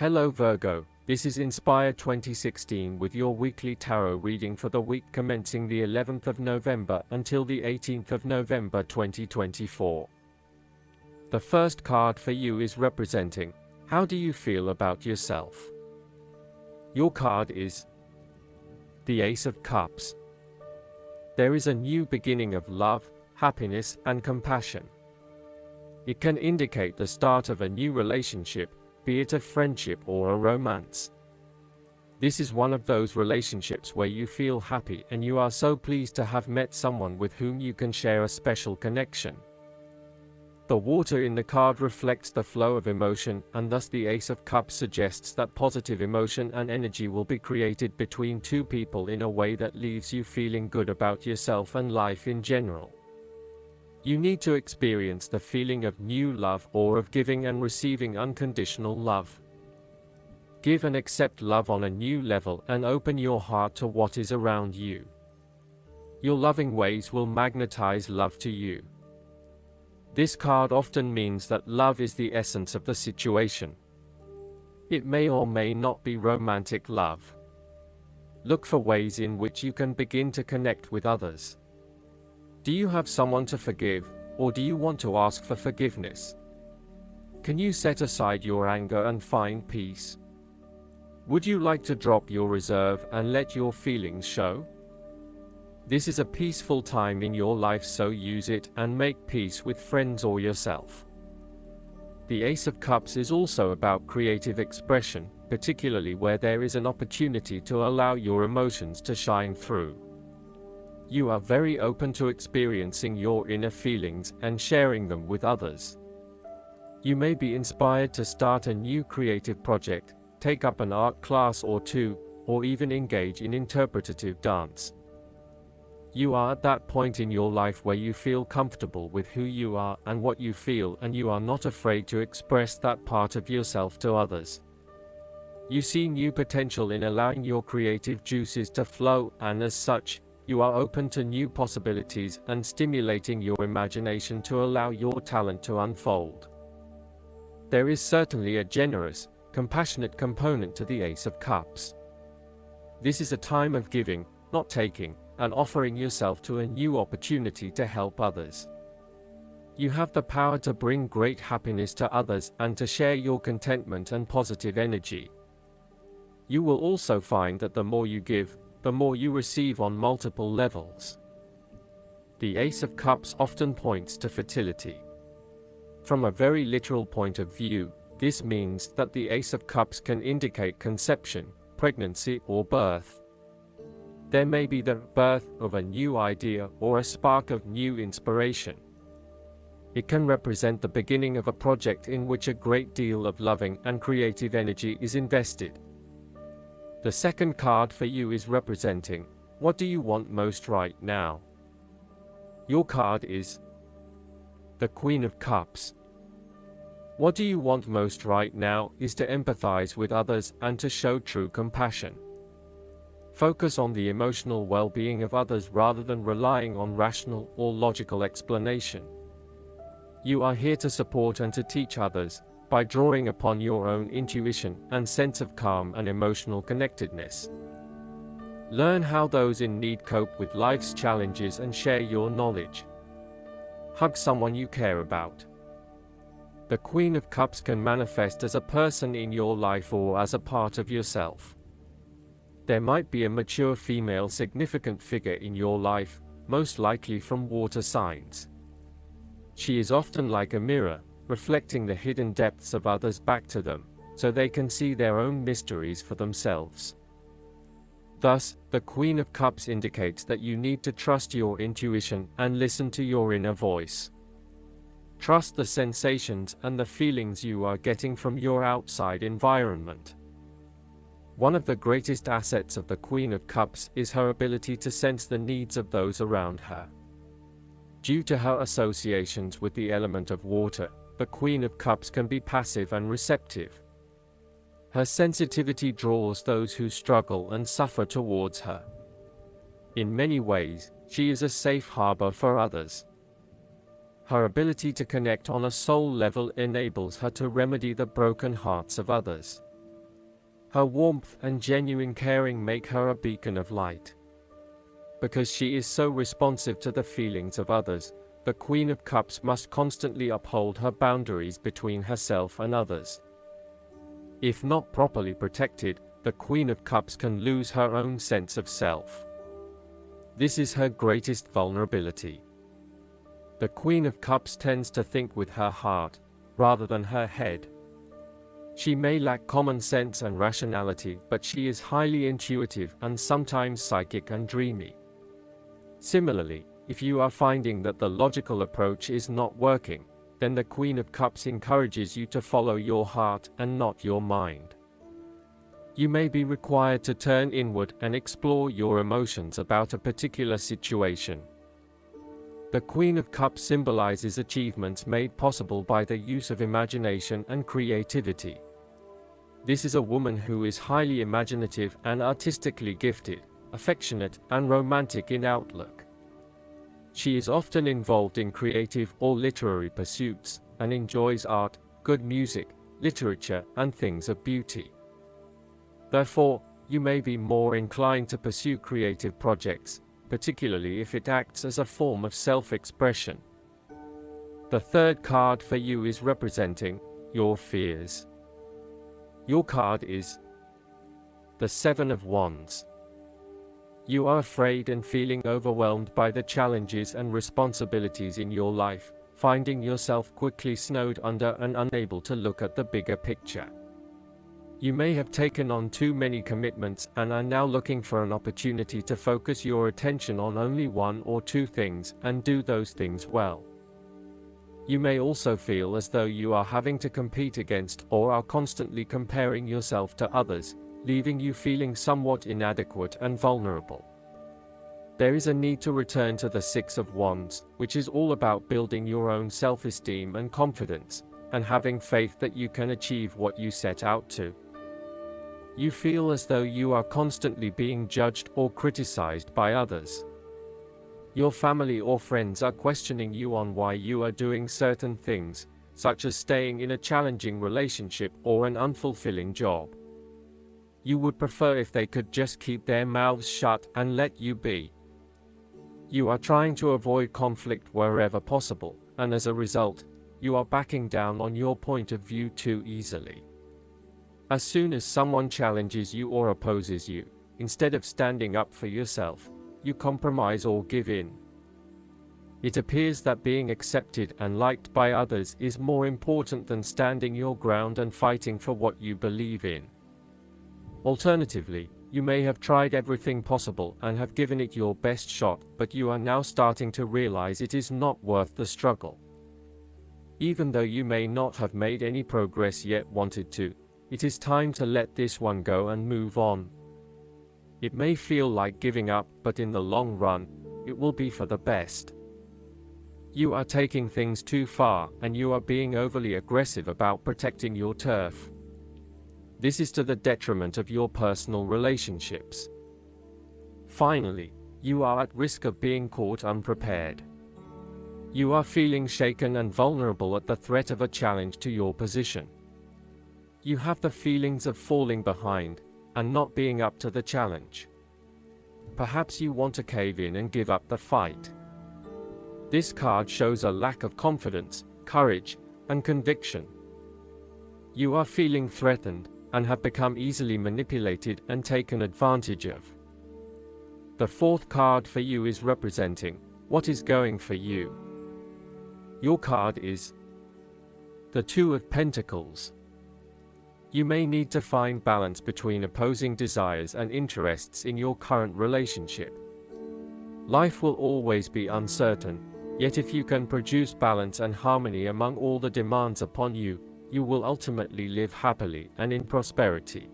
Hello Virgo, this is Inspire 2016 with your weekly tarot reading for the week commencing the 11th of November until the 18th of November 2024. The first card for you is representing, how do you feel about yourself? Your card is the Ace of Cups. There is a new beginning of love, happiness, and compassion. It can indicate the start of a new relationship, be it a friendship or a romance. This is one of those relationships where you feel happy and you are so pleased to have met someone with whom you can share a special connection. The water in the card reflects the flow of emotion, and thus the Ace of Cups suggests that positive emotion and energy will be created between two people in a way that leaves you feeling good about yourself and life in general. You need to experience the feeling of new love or of giving and receiving unconditional love. Give and accept love on a new level and open your heart to what is around you. Your loving ways will magnetize love to you. This card often means that love is the essence of the situation. It may or may not be romantic love. Look for ways in which you can begin to connect with others. Do you have someone to forgive, or do you want to ask for forgiveness? Can you set aside your anger and find peace? Would you like to drop your reserve and let your feelings show? This is a peaceful time in your life, so use it and make peace with friends or yourself. The Ace of Cups is also about creative expression, particularly where there is an opportunity to allow your emotions to shine through. You are very open to experiencing your inner feelings and sharing them with others. You may be inspired to start a new creative project, take up an art class or two, or even engage in interpretative dance. You are at that point in your life where you feel comfortable with who you are and what you feel, and you are not afraid to express that part of yourself to others. You see new potential in allowing your creative juices to flow, and as such, you are open to new possibilities and stimulating your imagination to allow your talent to unfold. There is certainly a generous, compassionate component to the Ace of Cups. This is a time of giving, not taking, and offering yourself to a new opportunity to help others. You have the power to bring great happiness to others and to share your contentment and positive energy. You will also find that the more you give, the more you receive on multiple levels. The Ace of Cups often points to fertility. From a very literal point of view, this means that the Ace of Cups can indicate conception, pregnancy, or birth. There may be the birth of a new idea or a spark of new inspiration. It can represent the beginning of a project in which a great deal of loving and creative energy is invested. The second card for you is representing, what do you want most right now? Your card is the Queen of Cups. What do you want most right now is to empathize with others and to show true compassion. Focus on the emotional well-being of others rather than relying on rational or logical explanation. You are here to support and to teach others, by drawing upon your own intuition and sense of calm and emotional connectedness. Learn how those in need cope with life's challenges and share your knowledge. Hug someone you care about. The Queen of Cups can manifest as a person in your life or as a part of yourself. There might be a mature female significant figure in your life, most likely from water signs. She is often like a mirror, reflecting the hidden depths of others back to them, so they can see their own mysteries for themselves. Thus, the Queen of Cups indicates that you need to trust your intuition and listen to your inner voice. Trust the sensations and the feelings you are getting from your outside environment. One of the greatest assets of the Queen of Cups is her ability to sense the needs of those around her. Due to her associations with the element of water, the Queen of Cups can be passive and receptive. Her sensitivity draws those who struggle and suffer towards her. In many ways, she is a safe harbor for others. Her ability to connect on a soul level enables her to remedy the broken hearts of others. Her warmth and genuine caring make her a beacon of light. Because she is so responsive to the feelings of others, the Queen of Cups must constantly uphold her boundaries between herself and others. If not properly protected, the Queen of Cups can lose her own sense of self. This is her greatest vulnerability. The Queen of Cups tends to think with her heart, rather than her head. She may lack common sense and rationality, but she is highly intuitive and sometimes psychic and dreamy. Similarly, if you are finding that the logical approach is not working, then the Queen of Cups encourages you to follow your heart and not your mind. You may be required to turn inward and explore your emotions about a particular situation. The Queen of Cups symbolizes achievements made possible by the use of imagination and creativity. This is a woman who is highly imaginative and artistically gifted, affectionate and romantic in outlook. She is often involved in creative or literary pursuits, and enjoys art, good music, literature, and things of beauty. Therefore, you may be more inclined to pursue creative projects, particularly if it acts as a form of self-expression. The third card for you is representing your fears. Your card is the Seven of Wands. You are afraid and feeling overwhelmed by the challenges and responsibilities in your life, finding yourself quickly snowed under and unable to look at the bigger picture. You may have taken on too many commitments and are now looking for an opportunity to focus your attention on only one or two things and do those things well. You may also feel as though you are having to compete against or are constantly comparing yourself to others, leaving you feeling somewhat inadequate and vulnerable. There is a need to return to the Six of Wands, which is all about building your own self-esteem and confidence, and having faith that you can achieve what you set out to. You feel as though you are constantly being judged or criticized by others. Your family or friends are questioning you on why you are doing certain things, such as staying in a challenging relationship or an unfulfilling job. You would prefer if they could just keep their mouths shut and let you be. You are trying to avoid conflict wherever possible, and as a result, you are backing down on your point of view too easily. As soon as someone challenges you or opposes you, instead of standing up for yourself, you compromise or give in. It appears that being accepted and liked by others is more important than standing your ground and fighting for what you believe in. Alternatively, you may have tried everything possible and have given it your best shot, but you are now starting to realize it is not worth the struggle. Even though you may not have made any progress yet wanted to, it is time to let this one go and move on. It may feel like giving up, but in the long run, it will be for the best. You are taking things too far, and you are being overly aggressive about protecting your turf. This is to the detriment of your personal relationships. Finally, you are at risk of being caught unprepared. You are feeling shaken and vulnerable at the threat of a challenge to your position. You have the feelings of falling behind and not being up to the challenge. Perhaps you want to cave in and give up the fight. This card shows a lack of confidence, courage, and conviction. You are feeling threatened and have become easily manipulated and taken advantage of. The fourth card for you is representing what is going for you. Your card is the Two of Pentacles. You may need to find balance between opposing desires and interests in your current relationship. Life will always be uncertain, yet if you can produce balance and harmony among all the demands upon you, you will ultimately live happily and in prosperity.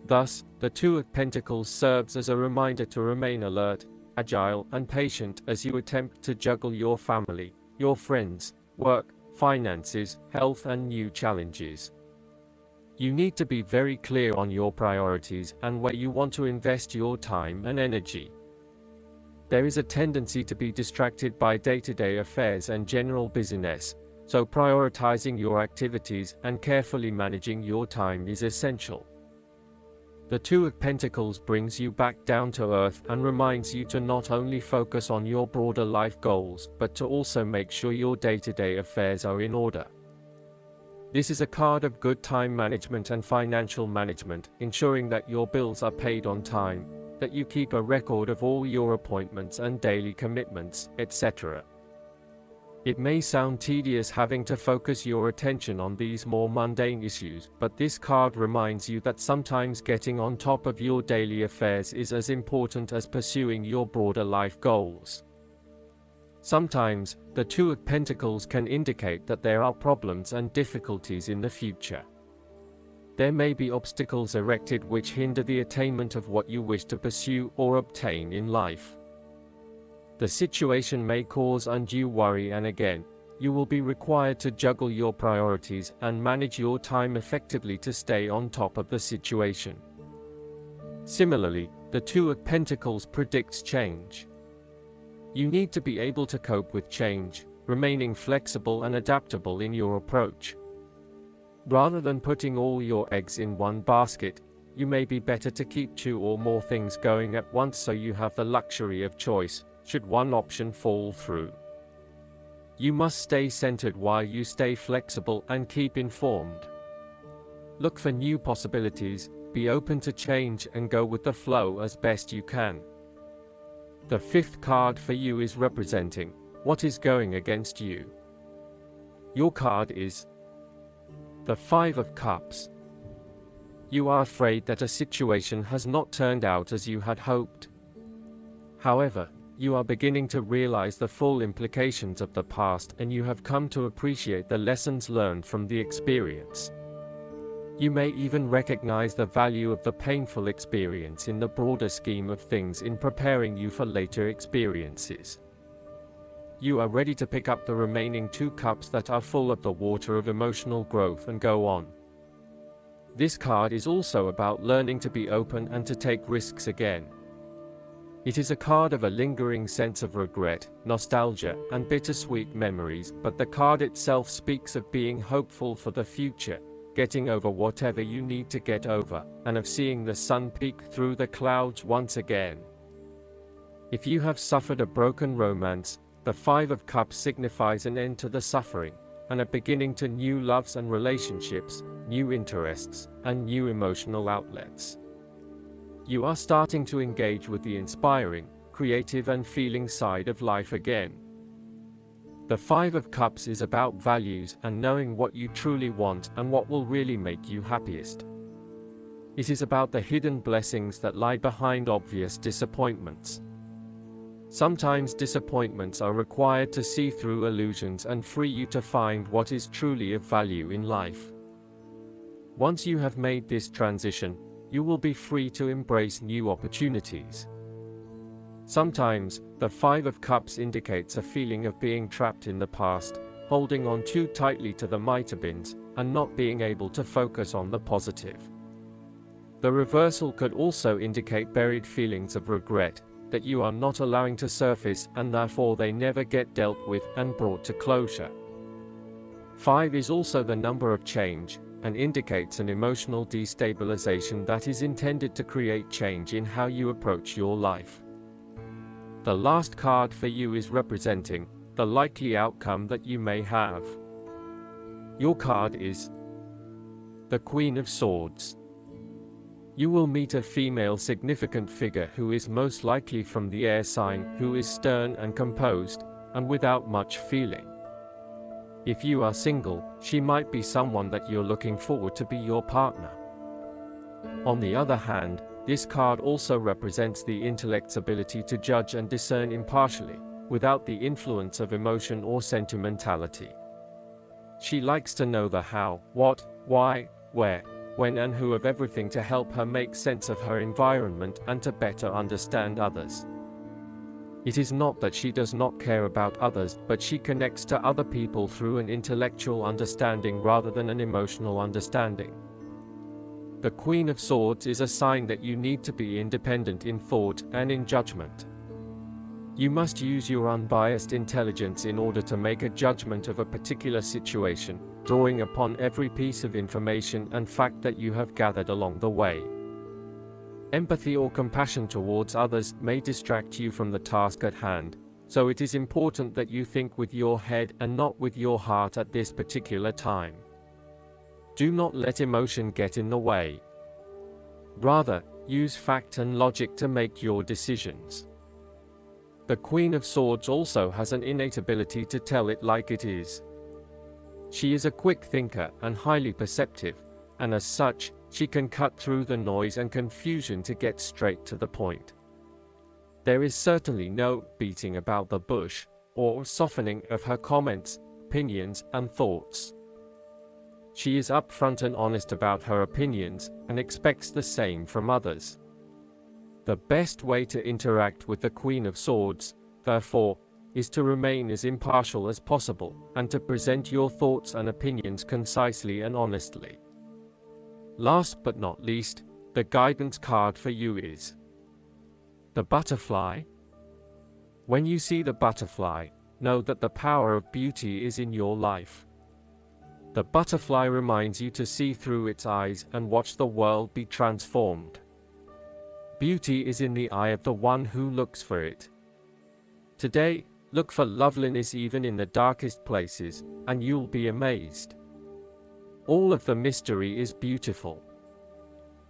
Thus, the Two of Pentacles serves as a reminder to remain alert, agile, and patient as you attempt to juggle your family, your friends, work, finances, health, and new challenges. You need to be very clear on your priorities and where you want to invest your time and energy. There is a tendency to be distracted by day-to-day affairs and general busyness, so prioritizing your activities and carefully managing your time is essential. The Two of Pentacles brings you back down to earth and reminds you to not only focus on your broader life goals, but to also make sure your day-to-day affairs are in order. This is a card of good time management and financial management, ensuring that your bills are paid on time, that you keep a record of all your appointments and daily commitments, etc. It may sound tedious having to focus your attention on these more mundane issues, but this card reminds you that sometimes getting on top of your daily affairs is as important as pursuing your broader life goals. Sometimes, the Two of Pentacles can indicate that there are problems and difficulties in the future. There may be obstacles erected which hinder the attainment of what you wish to pursue or obtain in life. The situation may cause undue worry, and again, you will be required to juggle your priorities and manage your time effectively to stay on top of the situation. Similarly, the Two of Pentacles predicts change. You need to be able to cope with change, remaining flexible and adaptable in your approach. Rather than putting all your eggs in one basket, you may be better to keep two or more things going at once so you have the luxury of choice, should one option fall through. You must stay centered while you stay flexible and keep informed. Look for new possibilities, be open to change and go with the flow as best you can. The fifth card for you is representing what is going against you. Your card is the Five of Cups. You are afraid that a situation has not turned out as you had hoped. However, you are beginning to realize the full implications of the past, and you have come to appreciate the lessons learned from the experience. You may even recognize the value of the painful experience in the broader scheme of things in preparing you for later experiences. You are ready to pick up the remaining two cups that are full of the water of emotional growth and go on. This card is also about learning to be open and to take risks again. It is a card of a lingering sense of regret, nostalgia, and bittersweet memories, but the card itself speaks of being hopeful for the future, getting over whatever you need to get over, and of seeing the sun peek through the clouds once again. If you have suffered a broken romance, the Five of Cups signifies an end to the suffering, and a beginning to new loves and relationships, new interests, and new emotional outlets. You are starting to engage with the inspiring, creative and feeling side of life again. The Five of Cups is about values and knowing what you truly want and what will really make you happiest. It is about the hidden blessings that lie behind obvious disappointments. Sometimes disappointments are required to see through illusions and free you to find what is truly of value in life. Once you have made this transition, you will be free to embrace new opportunities. Sometimes, the Five of Cups indicates a feeling of being trapped in the past, holding on too tightly to the might-have-beens, and not being able to focus on the positive. The reversal could also indicate buried feelings of regret, that you are not allowing to surface, and therefore they never get dealt with and brought to closure. 5 is also the number of change, and indicates an emotional destabilization that is intended to create change in how you approach your life. The last card for you is representing the likely outcome that you may have. Your card is the Queen of Swords. You will meet a female significant figure who is most likely from the air sign, who is stern and composed, and without much feeling. If you are single, she might be someone that you're looking forward to be your partner. On the other hand, this card also represents the intellect's ability to judge and discern impartially, without the influence of emotion or sentimentality. She likes to know the how, what, why, where, when and who of everything to help her make sense of her environment and to better understand others. It is not that she does not care about others, but she connects to other people through an intellectual understanding rather than an emotional understanding. The Queen of Swords is a sign that you need to be independent in thought and in judgment. You must use your unbiased intelligence in order to make a judgment of a particular situation, drawing upon every piece of information and fact that you have gathered along the way. Empathy or compassion towards others may distract you from the task at hand, so it is important that you think with your head and not with your heart at this particular time. Do not let emotion get in the way. Rather, use fact and logic to make your decisions. The Queen of Swords also has an innate ability to tell it like it is. She is a quick thinker and highly perceptive, and as such, she can cut through the noise and confusion to get straight to the point. There is certainly no beating about the bush, or softening of her comments, opinions, and thoughts. She is upfront and honest about her opinions, and expects the same from others. The best way to interact with the Queen of Swords, therefore, is to remain as impartial as possible, and to present your thoughts and opinions concisely and honestly. Last but not least, the guidance card for you is the butterfly. When you see the butterfly, know that the power of beauty is in your life. The butterfly reminds you to see through its eyes and watch the world be transformed. Beauty is in the eye of the one who looks for it. Today, look for loveliness even in the darkest places, and you'll be amazed. All of the mystery is beautiful.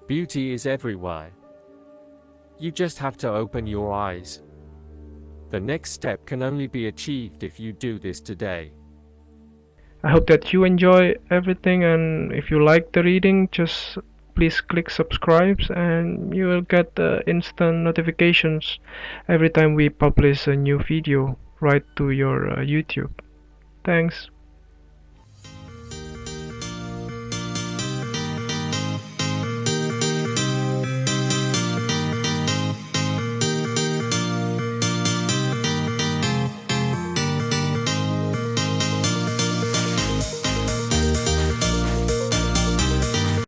Beauty is everywhere. You just have to open your eyes. The next step can only be achieved if you do this today. I hope that you enjoy everything, and if you like the reading, just please click subscribe and you will get instant notifications every time we publish a new video right to your YouTube. Thanks.